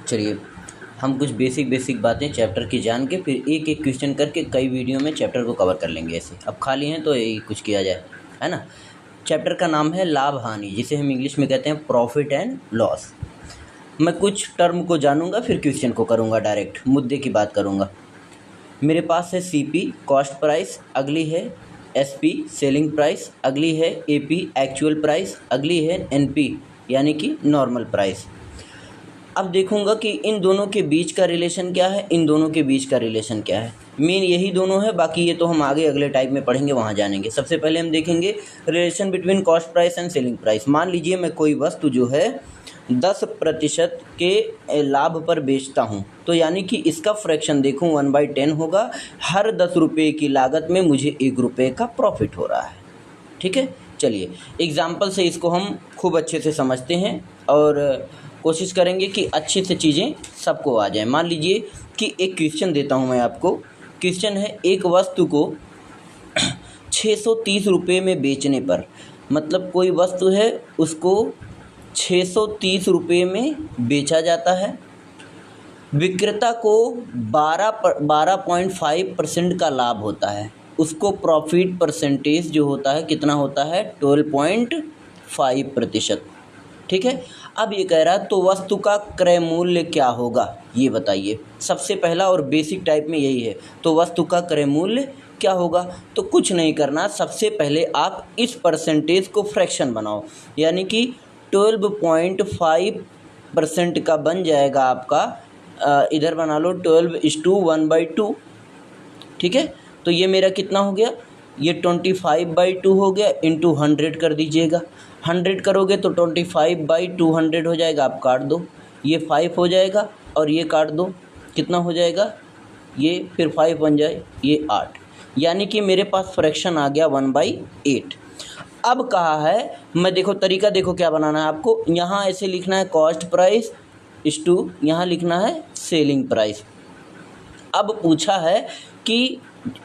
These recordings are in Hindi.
चलिए हम कुछ बेसिक बातें चैप्टर की जान के फिर एक एक क्वेश्चन करके कई वीडियो में चैप्टर को कवर कर लेंगे। ऐसे अब खाली हैं तो यही कुछ किया जाए, है ना। चैप्टर का नाम है लाभ हानि, जिसे हम इंग्लिश में कहते हैं प्रॉफिट एंड लॉस। मैं कुछ टर्म को जानूंगा फिर क्वेश्चन को करूंगा, डायरेक्ट मुद्दे की बात करूंगा। मेरे पास है सीपी कॉस्ट प्राइस, अगली है एसपी सेलिंग प्राइस, अगली है एपी एक्चुअल प्राइस, अगली है एनपी यानी कि नॉर्मल प्राइस। अब देखूंगा कि इन दोनों के बीच का रिलेशन क्या है, इन दोनों के बीच का रिलेशन क्या है। मेन यही दोनों है, बाकी ये तो हम आगे अगले टाइप में पढ़ेंगे, वहाँ जानेंगे। सबसे पहले हम देखेंगे relation between cost price and selling price. मान लीजिए मैं कोई वस्तु जो है 10% के लाभ पर बेचता हूँ, तो यानी कि इसका फ्रैक्शन देखूँ 1/10 होगा। हर 10 रुपये की लागत में मुझे 1 रुपये का प्रॉफिट हो रहा है। ठीक है, चलिए एग्जाम्पल से इसको हम खूब अच्छे से समझते हैं और कोशिश करेंगे कि अच्छे से चीज़ें सबको आ जाएं। मान लीजिए कि एक क्वेश्चन देता हूं मैं आपको। क्वेश्चन है एक वस्तु को 630 रुपये में बेचने पर, मतलब कोई वस्तु है उसको 630 रुपये में बेचा जाता है, विक्रेता को 12.5% का लाभ होता है, उसको प्रॉफिट परसेंटेज जो होता है कितना होता है 12.5%। ठीक है, अब ये कह रहा है तो वस्तु का क्रय मूल्य क्या होगा ये बताइए। सबसे पहला और बेसिक टाइप में यही है, तो वस्तु का क्रय मूल्य क्या होगा। तो कुछ नहीं करना, सबसे पहले आप इस परसेंटेज को फ्रैक्शन बनाओ, यानी कि 12.5% का बन जाएगा आपका, इधर बना लो 12:1/2। ठीक है, तो ये मेरा कितना हो गया, ये 25/2 हो गया, इंटू 100 कर दीजिएगा। 100 करोगे तो 25/200 हो जाएगा, आप काट दो, ये 5 हो जाएगा और ये काट दो, कितना हो जाएगा, ये फिर 5 बन जाए, ये 8, यानी कि मेरे पास फ्रैक्शन आ गया 1/8। अब कहा है, मैं देखो तरीका देखो क्या बनाना है आपको। यहाँ ऐसे लिखना है कॉस्ट प्राइस इस टू, यहाँ लिखना है सेलिंग प्राइस। अब पूछा है कि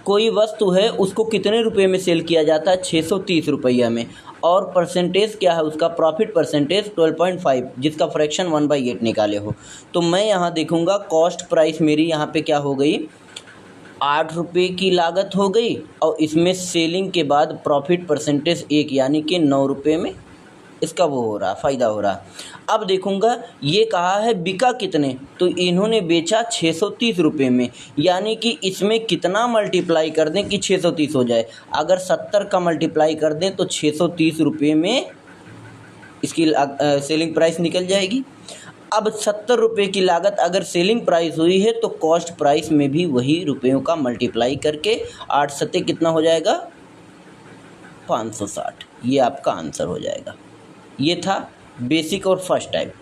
कोई वस्तु है उसको कितने रुपए में सेल किया जाता है, 630 रुपया में, और परसेंटेज क्या है उसका, प्रॉफिट परसेंटेज 12.5, जिसका फ्रैक्शन 1/8 निकाले हो। तो मैं यहाँ देखूँगा कॉस्ट प्राइस मेरी यहाँ पे क्या हो गई, 8 रुपये की लागत हो गई, और इसमें सेलिंग के बाद प्रॉफिट परसेंटेज 1 यानी कि 9 रुपये में इसका वो हो रहा, फ़ायदा हो रहा। अब देखूंगा ये कहा है बिका कितने, तो इन्होंने बेचा 630 रुपये में, यानी कि इसमें कितना मल्टीप्लाई कर दें कि 630 हो जाए। अगर 70 का मल्टीप्लाई कर दें तो 630 रुपये में इसकी सेलिंग प्राइस निकल जाएगी। अब 70 रुपये की लागत अगर सेलिंग प्राइस हुई है तो कॉस्ट प्राइस में भी वही रुपयों का मल्टीप्लाई करके 8 सत्ते कितना हो जाएगा, 560। ये आपका आंसर हो जाएगा। ये था बेसिक और फर्स्ट टाइप।